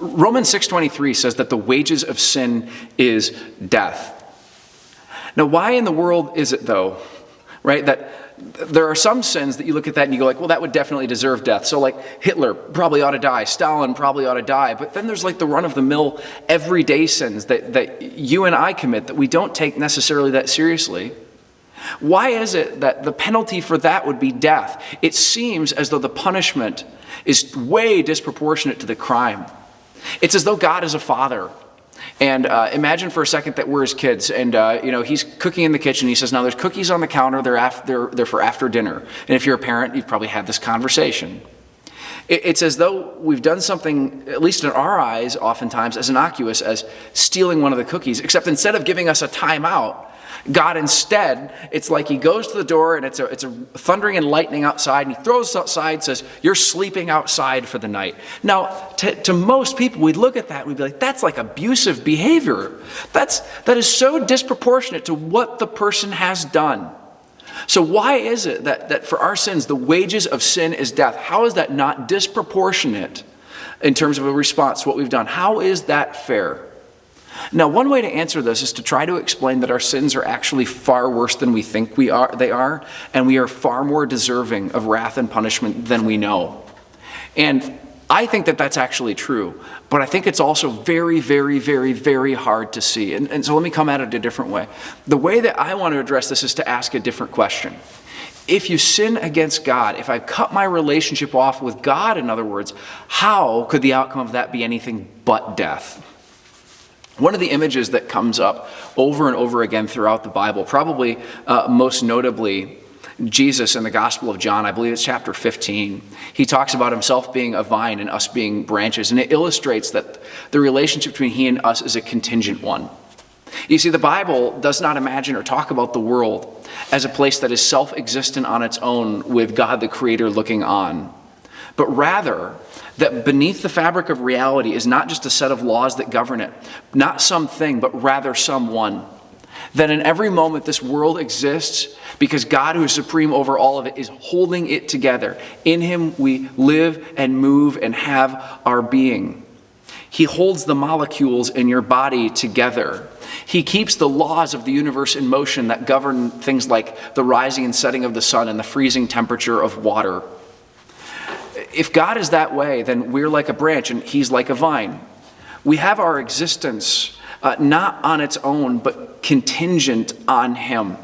Romans 6:23 says that the wages of sin is death. Now, why in the world is it, though, right, that there are some sins that you look at that and you go like, well, that would definitely deserve death. So like Hitler probably ought to die. Stalin probably ought to die. But then there's like the run-of-the-mill everyday sins that you and I commit that we don't take necessarily that seriously. Why is it that the penalty for that would be death? It seems as though the punishment is way disproportionate to the crime. It's as though God is a father. And imagine for a second that we're his kids, and he's cooking in the kitchen. He says, "Now there's cookies on the counter. They're for after dinner." And if you're a parent, you've probably had this conversation. It's as though we've done something, at least in our eyes, oftentimes as innocuous as stealing one of the cookies. Except instead of giving us a timeout, God instead, it's like he goes to the door and it's a thundering and lightning outside, and he throws us outside and says, "You're sleeping outside for the night." Now, to most people, we'd look at that and we'd be like, that's like abusive behavior. That is so disproportionate to what the person has done. So why is it that for our sins, the wages of sin is death? How is that not disproportionate in terms of a response to what we've done? How is that fair? Now, one way to answer this is to try to explain that our sins are actually far worse than we think they are, and we are far more deserving of wrath and punishment than we know. And I think that that's actually true, but I think it's also very, very, very, very hard to see. And so let me come at it a different way. The way that I want to address this is to ask a different question. If you sin against God, if I cut my relationship off with God, in other words, how could the outcome of that be anything but death? One of the images that comes up over and over again throughout the Bible, probably most notably Jesus in the Gospel of John, I believe it's chapter 15. He talks about himself being a vine and us being branches, and it illustrates that the relationship between he and us is a contingent one. You see, the Bible does not imagine or talk about the world as a place that is self-existent on its own with God the Creator looking on, but rather that beneath the fabric of reality is not just a set of laws that govern it, not something, but rather someone. That in every moment this world exists because God, who is supreme over all of it, is holding it together. In him we live and move and have our being. He holds the molecules in your body together. He keeps the laws of the universe in motion that govern things like the rising and setting of the sun and the freezing temperature of water. If God is that way, then we're like a branch and he's like a vine. We have our existence not on its own, but contingent on him.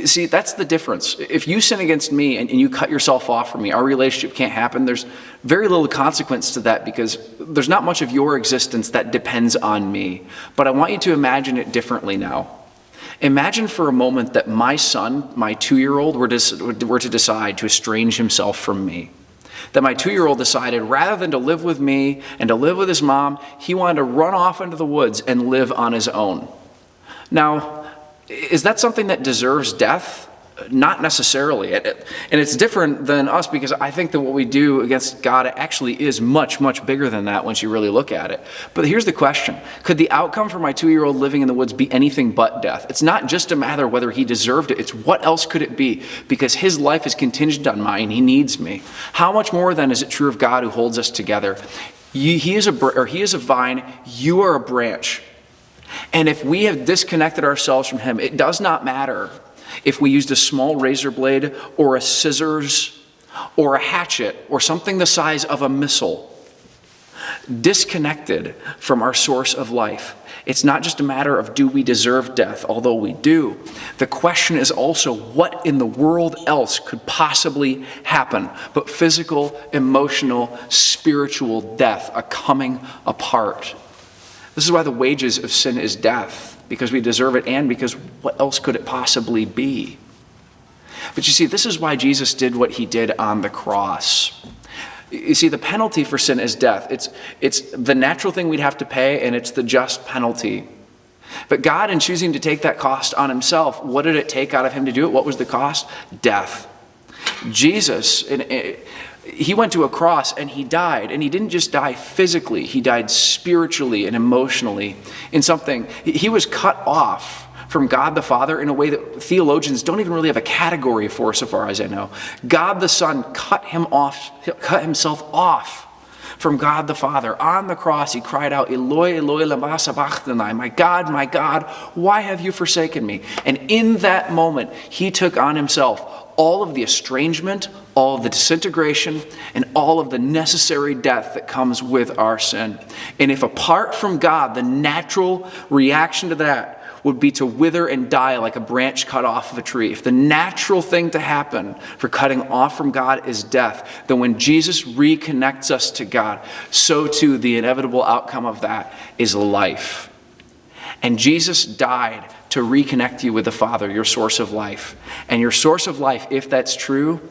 See, that's the difference. If you sin against me and you cut yourself off from me, our relationship can't happen. There's very little consequence to that because there's not much of your existence that depends on me. But I want you to imagine it differently now. Imagine for a moment that my son, my 2-year-old, were to decide to estrange himself from me. That my 2-year-old decided rather than to live with me and to live with his mom, he wanted to run off into the woods and live on his own. Now, is that something that deserves death? Not necessarily. And it's different than us because I think that what we do against God actually is much, much bigger than that once you really look at it. But here's the question. Could the outcome for my 2-year-old living in the woods be anything but death? It's not just a matter of whether he deserved it. It's what else could it be? Because his life is contingent on mine. He needs me. How much more then is it true of God who holds us together? He is a vine. You are a branch. And if we have disconnected ourselves from him, it does not matter if we used a small razor blade or a scissors or a hatchet or something the size of a missile. Disconnected from our source of life. It's not just a matter of do we deserve death, although we do. The question is also what in the world else could possibly happen but physical, emotional, spiritual death, a coming apart. This is why the wages of sin is death, because we deserve it and because what else could it possibly be? But you see, this is why Jesus did what he did on the cross. You see, the penalty for sin is death. It's the natural thing we'd have to pay, and it's the just penalty. But God, in choosing to take that cost on himself, what did it take out of him to do it? What was the cost? Death. Jesus, he went to a cross and he died. And he didn't just die physically. He died spiritually and emotionally in something. He was cut off from God the Father in a way that theologians don't even really have a category for, so far as I know. God the Son cut himself off from God the Father. On the cross, he cried out, Eloi, Eloi, lama sabachthani, my God, why have you forsaken me? And in that moment, he took on himself all of the estrangement, all of the disintegration, and all of the necessary death that comes with our sin. And if apart from God, the natural reaction to that would be to wither and die like a branch cut off of a tree. If the natural thing to happen for cutting off from God is death, then when Jesus reconnects us to God, so too the inevitable outcome of that is life. And Jesus died to reconnect you with the Father, your source of life. And your source of life, if that's true,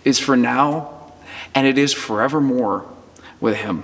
is for now, and it is forevermore with him.